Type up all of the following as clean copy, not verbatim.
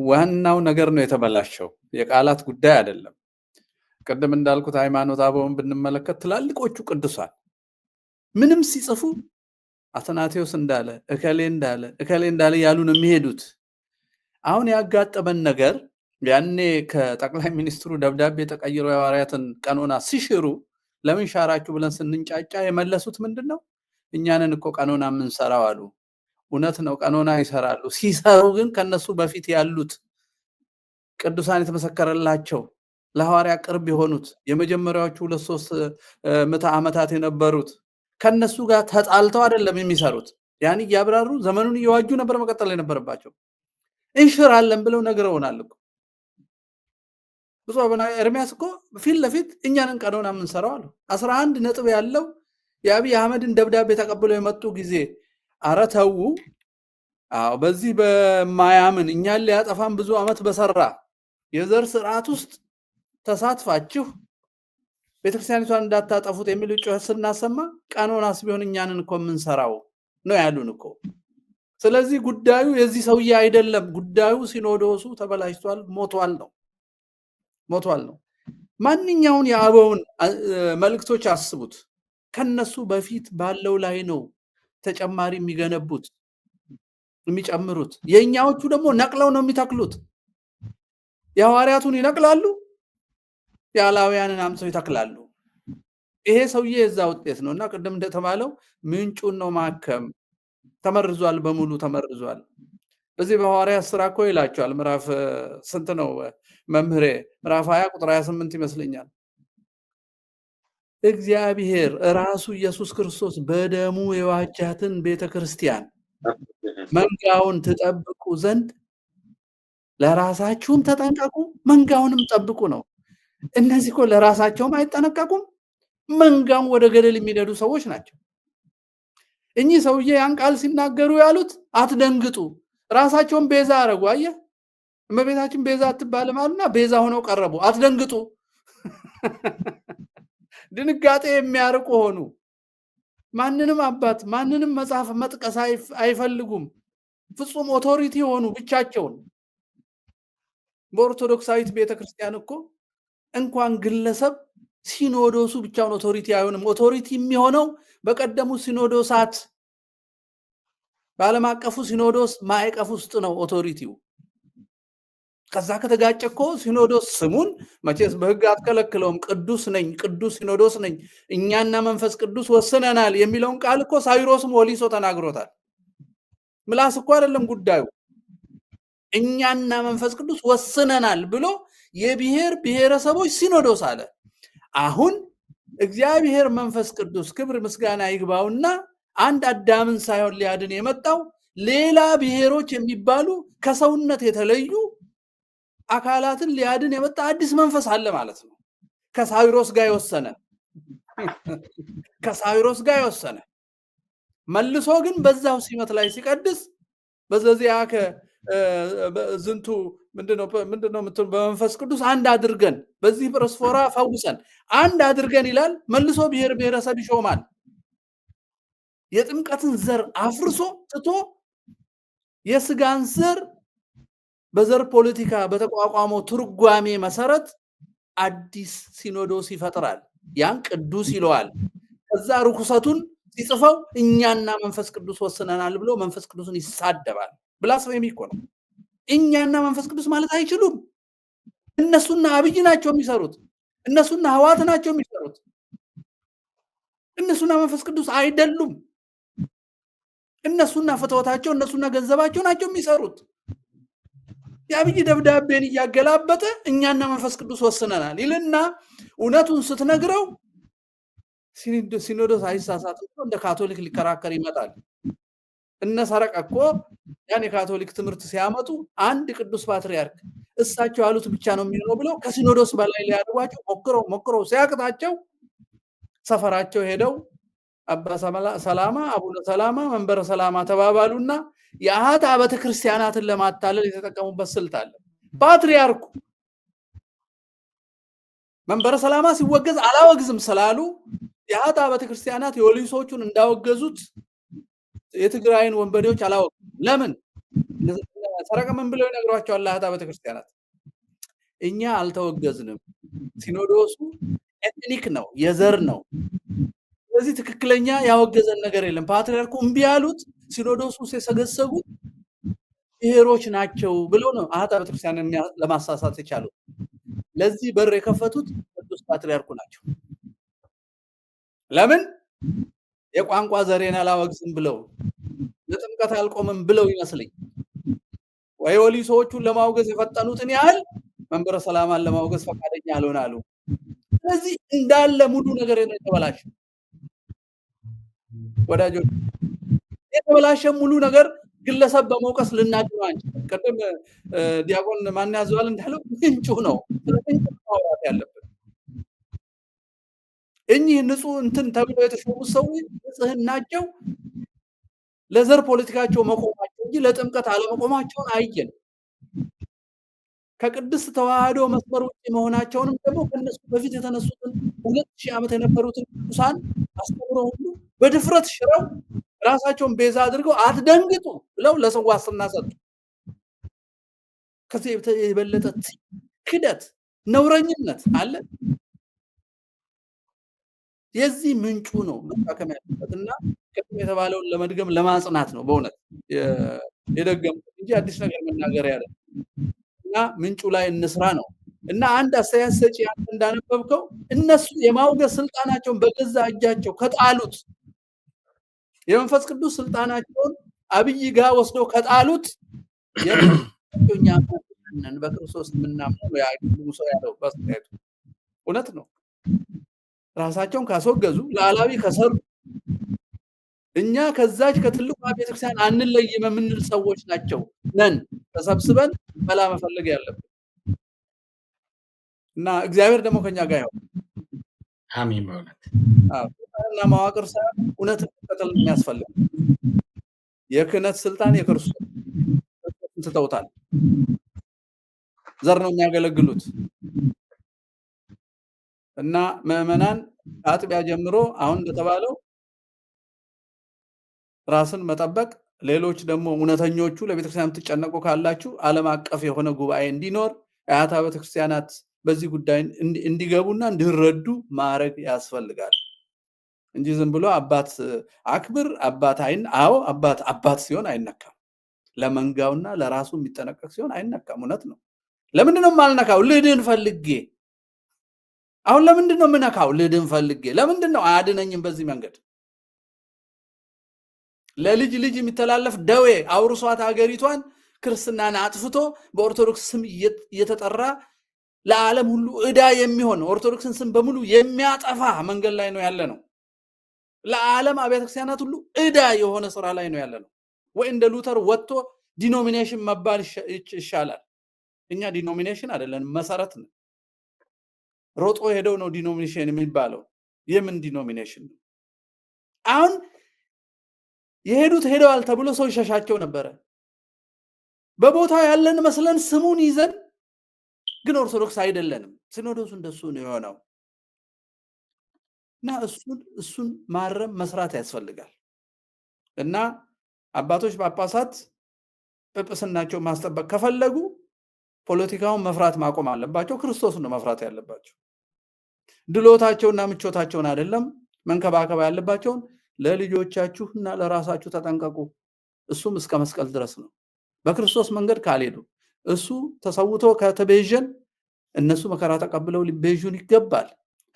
ዋናው ነገር ነው የተበላሸው፣ የቃላት ጉዳይ አይደለም። ቅድም እንዳልኩት ሃይማኖተ አበውን ብንመለከት ትላልቆቹ ቅዱሳን ምንም ሲጽፉ አትናቴዎስ እንዳለ እከሌ እንዳለ ያሉ ነው የሚሄዱት። አሁን ያጋጠመን ነገር ያኔ ከጠቅላይ ሚኒስትሩ ደብዳቤ ተቀይሮ የሐዋርያትን ቀኖና ሲሽሩ ለምን ሻራችሁ ብለን ስንንጫጫ የመለሱት ምንድነው? እኛንን እኮ ቀኖና የምንሰራው አሉ። እውነት ነው፣ ቀኖና ይሰራሉ። ሲሰሩ ግን ከነሱ በፊት ያሉት ቅዱሳን የተመሰከረላቸው ለሐዋርያ ቅርብ የሆኑት የመጀመሪያዎቹ 2-3 ምዕተ ዓመታት የነበሩት ከነሱ ጋር ተጣልተው አይደለም የሚሰሩት። ያን እያብራሩ ዘመኑን እየዋጁ ነበር መቀጠል የነበረባቸው። እንሽራለን ብለው ነግረውናል እኮ። ብፁዕ አቡነ ኤርምያስ እኮ ፊት ለፊት እኛንን ቀኖና የምንሰራው አሉ። 11 ነጥብ ያለው የአብይ አህመድን ደብዳቤ ተቀብለው የመጡ ጊዜ አረ ተው፣ በዚህ በማያምን እኛን ሊያጠፋን ብዙ ዓመት በሰራ የዘር ስርዓት ውስጥ ተሳትፋችሁ ቤተክርስቲያኒቷን እንዳታጠፉት የሚል ጩኸት ስናሰማ ቀኖናስ ቢሆን እኛንን እኮ የምንሰራው ነው ያሉን እኮ። ስለዚህ ጉዳዩ የዚህ ሰውዬ አይደለም። ጉዳዩ ሲኖዶሱ ተበላሽቷል፣ ሞቷል ነው። ማንኛውን የአበውን መልእክቶች አስቡት፣ ከነሱ በፊት ባለው ላይ ነው ተጨማሪ የሚገነቡት የሚጨምሩት። የኛዎቹ ደግሞ ነቅለው ነው የሚተክሉት። የሐዋርያቱን ይነቅላሉ፣ የአላውያንን አምሰው ይተክላሉ። ይሄ ሰውዬ የዛ ውጤት ነው። እና ቅድም እንደተባለው ምንጩን ነው ማከም። ተመርዟል፣ በሙሉ ተመርዟል። በዚህ በሐዋርያት ሥራ እኮ ይላቸዋል። ምዕራፍ ስንት ነው መምህሬ? ምዕራፍ 20 ቁጥር 28 ይመስለኛል። እግዚአብሔር ራሱ ኢየሱስ ክርስቶስ በደሙ የዋጃትን ቤተክርስቲያን መንጋውን ትጠብቁ ዘንድ ለራሳችሁም ተጠንቀቁ መንጋውንም ጠብቁ ነው። እነዚህ እኮ ለራሳቸውም አይጠነቀቁም፣ መንጋውን ወደ ገደል የሚነዱ ሰዎች ናቸው። እኚህ ሰውዬ ያን ቃል ሲናገሩ ያሉት አትደንግጡ፣ ራሳቸውን ቤዛ አረጉ። አየህ፣ እመቤታችን ቤዛ አትባልም አሉና ቤዛ ሆነው ቀረቡ። አትደንግጡ፣ ድንጋጤ የሚያርቁ ሆኑ። ማንንም አባት ማንንም መጽሐፍ መጥቀስ አይፈልጉም። ፍጹም ኦቶሪቲ ሆኑ ብቻቸውን። በኦርቶዶክሳዊት ቤተክርስቲያን እኮ እንኳን ግለሰብ ሲኖዶሱ ብቻውን ኦቶሪቲ አይሆንም። ኦቶሪቲ የሚሆነው በቀደሙ ሲኖዶሳት በዓለም አቀፉ ሲኖዶስ ማዕቀፍ ውስጥ ነው ኦቶሪቲው። ከዛ ከተጋጨ እኮ ሲኖዶስ ስሙን መቼስ በሕግ አትከለክለውም። ቅዱስ ነኝ፣ ቅዱስ ሲኖዶስ ነኝ፣ እኛና መንፈስ ቅዱስ ወስነናል የሚለውን ቃል እኮ ሳዊሮስም ወሊሶ ተናግሮታል። ምላስ እኮ አይደለም ጉዳዩ። እኛና መንፈስ ቅዱስ ወስነናል ብሎ የብሔር ብሔረሰቦች ሲኖዶስ አለ። አሁን እግዚአብሔር መንፈስ ቅዱስ ክብር ምስጋና ይግባውና አንድ አዳምን ሳይሆን ሊያድን የመጣው ሌላ ብሔሮች የሚባሉ ከሰውነት የተለዩ አካላትን ሊያድን የመጣ አዲስ መንፈስ አለ ማለት ነው። ከሳዊሮስ ጋር የወሰነ መልሶ ግን በዛው ሲመት ላይ ሲቀድስ በዘዚያ ዝንቱ ምንድነው በመንፈስ ቅዱስ አንድ አድርገን በዚህ ጵርስፎራ ፈውሰን አንድ አድርገን ይላል። መልሶ ብሔር ብሔረሰብ ይሾማል። የጥምቀትን ዘር አፍርሶ ትቶ የስጋን ዘር በዘር ፖለቲካ በተቋቋመው ትርጓሜ መሰረት አዲስ ሲኖዶስ ይፈጥራል። ያን ቅዱስ ይለዋል። ከዛ ርኩሰቱን ሲጽፈው እኛና መንፈስ ቅዱስ ወስነናል ብሎ መንፈስ ቅዱስን ይሳደባል። ብላስፌሚ እኮ ነው። እኛና መንፈስ ቅዱስ ማለት አይችሉም። እነሱና አብይ ናቸው የሚሰሩት። እነሱና ህዋት ናቸው የሚሰሩት። እነሱና መንፈስ ቅዱስ አይደሉም። እነሱና ፍትወታቸው እነሱና ገንዘባቸው ናቸው የሚሰሩት። የአብይ ደብዳቤን እያገላበጠ እኛና መንፈስ ቅዱስ ወስነናል ይልና እውነቱን ስትነግረው ሲኖዶስ አይሳሳትም እንደ ካቶሊክ ሊከራከር ይመጣል። እነ ሰረቀ እኮ ያን የካቶሊክ ትምህርት ሲያመጡ አንድ ቅዱስ ፓትርያርክ እሳቸው ያሉት ብቻ ነው የሚሆነው ብለው ከሲኖዶስ በላይ ሊያደርጓቸው ሞክረው ሲያቅታቸው ሰፈራቸው ሄደው አባ ሰላማ አቡነ ሰላማ መንበረ ሰላማ ተባባሉና የአሃት አብያተ ክርስቲያናትን ለማታለል የተጠቀሙበት ስልት አለ። ፓትርያርኩ መንበረ ሰላማ ሲወገዝ አላወግዝም ስላሉ የአሃት አብያተ ክርስቲያናት የወሊሶቹን እንዳወገዙት የትግራይን ወንበዴዎች አላወግዙም። ለምን? ሰረቀ ምን ብለው ይነግሯቸዋል ለአህታ ቤተክርስቲያናት? እኛ አልተወገዝንም፣ ሲኖዶሱ ኤትኒክ ነው፣ የዘር ነው። ስለዚህ ትክክለኛ ያወገዘን ነገር የለም። ፓትርያርኩ እምቢ ያሉት ሲኖዶሱ የሰገሰጉት ብሔሮች ናቸው ብለው ነው አህታ ቤተክርስቲያንን ለማሳሳት የቻሉት። ለዚህ በር የከፈቱት ቅዱስ ፓትርያርኩ ናቸው። ለምን? የቋንቋ ዘሬን አላወግዝም ብለው ለጥምቀት አልቆምም ብለው ይመስለኝ ወይ ወሊሶቹን ለማውገዝ የፈጠኑትን ያህል መንበረ ሰላማን ለማውገዝ ፈቃደኛ አልሆናሉ። ስለዚህ እንዳለ ሙሉ ነገር የተበላሸ ወዳጆች፣ የተበላሸ ሙሉ ነገር ግለሰብ በመውቀስ ልናገረው አንችልም። ቅድም ዲያቆን ማን ያዘዋል እንዳለው ምንጩ ነው። ስለምንጩ ማውራት ያለብን እኚህ ንጹህ እንትን ተብሎ የተሾሙ ሰዎች ንጽህናቸው ለዘር ፖለቲካቸው መቆማቸው እንጂ ለጥምቀት አለመቆማቸውን አየን። ከቅድስት ተዋህዶ መስመር ውጭ መሆናቸውንም ደግሞ ከነሱ በፊት የተነሱትን 2000 ዓመት የነበሩትን ቅዱሳን አስተምሮ ሁሉ በድፍረት ሽረው ራሳቸውን ቤዛ አድርገው አትደንግጡ ብለው ለሰው ዋስትና ሰጡ። ከዚህ የበለጠ ክደት፣ ነውረኝነት አለ? የዚህ ምንጩ ነው መታከም ያለበትና ቅድም የተባለውን ለመድገም ለማጽናት ነው በእውነት የደገምኩት እንጂ አዲስ ነገር መናገር ያለ እና ምንጩ ላይ እንስራ ነው። እና አንድ አስተያየት ሰጪ አንተ እንዳነበብከው እነሱ የማውገዝ ስልጣናቸውን በገዛ እጃቸው ከጣሉት፣ የመንፈስ ቅዱስ ስልጣናቸውን አብይ ጋር ወስደው ከጣሉት የኛ በክርስቶስ የምናምነው ያሉ ሰው ያለው በአስተያየቱ እውነት ነው። ራሳቸውን ካስወገዙ ለአላዊ ከሰሩ እኛ ከዛች ከትልቋ ቤተክርስቲያን አንለይም የምንል ሰዎች ናቸው ነን። ተሰብስበን መላ መፈለግ ያለብን እና እግዚአብሔር ደግሞ ከኛ ጋር ይሁን። አሜን። በእውነት እና መዋቅር ሳይሆን እውነትን መከተል የሚያስፈልግ የክህነት ስልጣን የክርስቶስ ትተውታል። ዘር ነው የሚያገለግሉት እና ምዕመናን አጥቢያ ጀምሮ አሁን እንደተባለው ራስን መጠበቅ፣ ሌሎች ደግሞ እውነተኞቹ ለቤተክርስቲያን የምትጨነቁ ካላችሁ ዓለም አቀፍ የሆነ ጉባኤ እንዲኖር አያታ ቤተክርስቲያናት በዚህ ጉዳይ እንዲገቡና እንዲረዱ ማድረግ ያስፈልጋል እንጂ ዝም ብሎ አባት አክብር አባት አይን አዎ አባት ሲሆን አይነካም። ለመንጋውና ለራሱ የሚጠነቀቅ ሲሆን አይነካም። እውነት ነው። ለምንድን ነው የማልነካው? ልድን ፈልጌ። አሁን ለምንድን ነው የምነካው? ልድን ፈልጌ። ለምንድን ነው አያድነኝም? በዚህ መንገድ ለልጅ ልጅ የሚተላለፍ ደዌ አውርሷት ሀገሪቷን ክርስትናን አጥፍቶ በኦርቶዶክስ ስም እየተጠራ ለዓለም ሁሉ ዕዳ የሚሆን ኦርቶዶክስን ስም በሙሉ የሚያጠፋ መንገድ ላይ ነው ያለ ነው። ለዓለም አብያተ ክርስቲያናት ሁሉ ዕዳ የሆነ ስራ ላይ ነው ያለ ነው። ወይ እንደ ሉተር ወጥቶ ዲኖሚኔሽን መባል ይሻላል። እኛ ዲኖሚኔሽን አይደለን፣ መሰረት ነው። ሮጦ ሄደው ነው ዲኖሚኔሽን የሚባለው። የምን ዲኖሚኔሽን ነው? አሁን የሄዱት ሄደዋል ተብሎ ሰው ይሸሻቸው ነበረ። በቦታው ያለን መስለን ስሙን ይዘን ግን ኦርቶዶክስ አይደለንም። ሲኖዶሱ እንደሱ ነው የሆነው እና እሱን ማረም መስራት ያስፈልጋል። እና አባቶች ጳጳሳት ጵጵስናቸው ማስጠበቅ ከፈለጉ ፖለቲካውን መፍራት ማቆም አለባቸው። ክርስቶስን ነው መፍራት ያለባቸው። ድሎታቸውና ምቾታቸውን አይደለም መንከባከብ ያለባቸውን። ለልጆቻችሁና ለራሳችሁ ተጠንቀቁ። እሱም እስከ መስቀል ድረስ ነው። በክርስቶስ መንገድ ካልሄዱ እሱ ተሰውቶ ከተቤዠን እነሱ መከራ ተቀብለው ሊቤዡን ይገባል።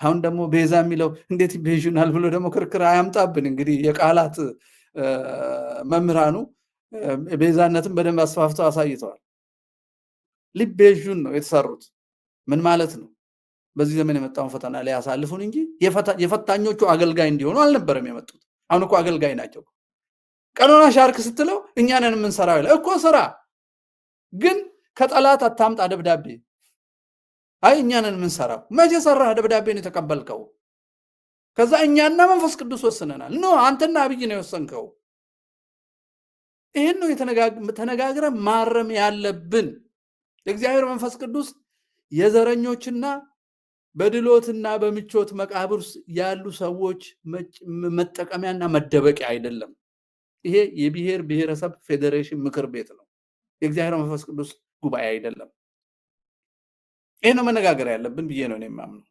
አሁን ደግሞ ቤዛ የሚለው እንዴት ይቤዡናል ብሎ ደግሞ ክርክር አያምጣብን። እንግዲህ የቃላት መምህራኑ ቤዛነትን በደንብ አስፋፍተው አሳይተዋል። ሊቤዡን ነው የተሰሩት። ምን ማለት ነው? በዚህ ዘመን የመጣውን ፈተና ሊያሳልፉን እንጂ የፈታኞቹ አገልጋይ እንዲሆኑ አልነበረም የመጡት። አሁን እኮ አገልጋይ ናቸው። ቀኖና ሻርክ ስትለው እኛ ነን የምንሰራው ይላል እኮ። ስራ ግን ከጠላት አታምጣ ደብዳቤ። አይ እኛ ነን የምንሰራው። መቼ ሰራህ ደብዳቤን የተቀበልከው? ከዛ እኛና መንፈስ ቅዱስ ወስነናል። ኖ አንተና አብይ ነው የወሰንከው። ይህን ነው ተነጋግረን ማረም ያለብን። የእግዚአብሔር መንፈስ ቅዱስ የዘረኞችና በድሎትና በምቾት መቃብር ያሉ ሰዎች መጠቀሚያና መደበቂያ አይደለም። ይሄ የብሔር ብሔረሰብ ፌዴሬሽን ምክር ቤት ነው። የእግዚአብሔር መንፈስ ቅዱስ ጉባኤ አይደለም። ይህ ነው መነጋገር ያለብን ብዬ ነው የማምነው።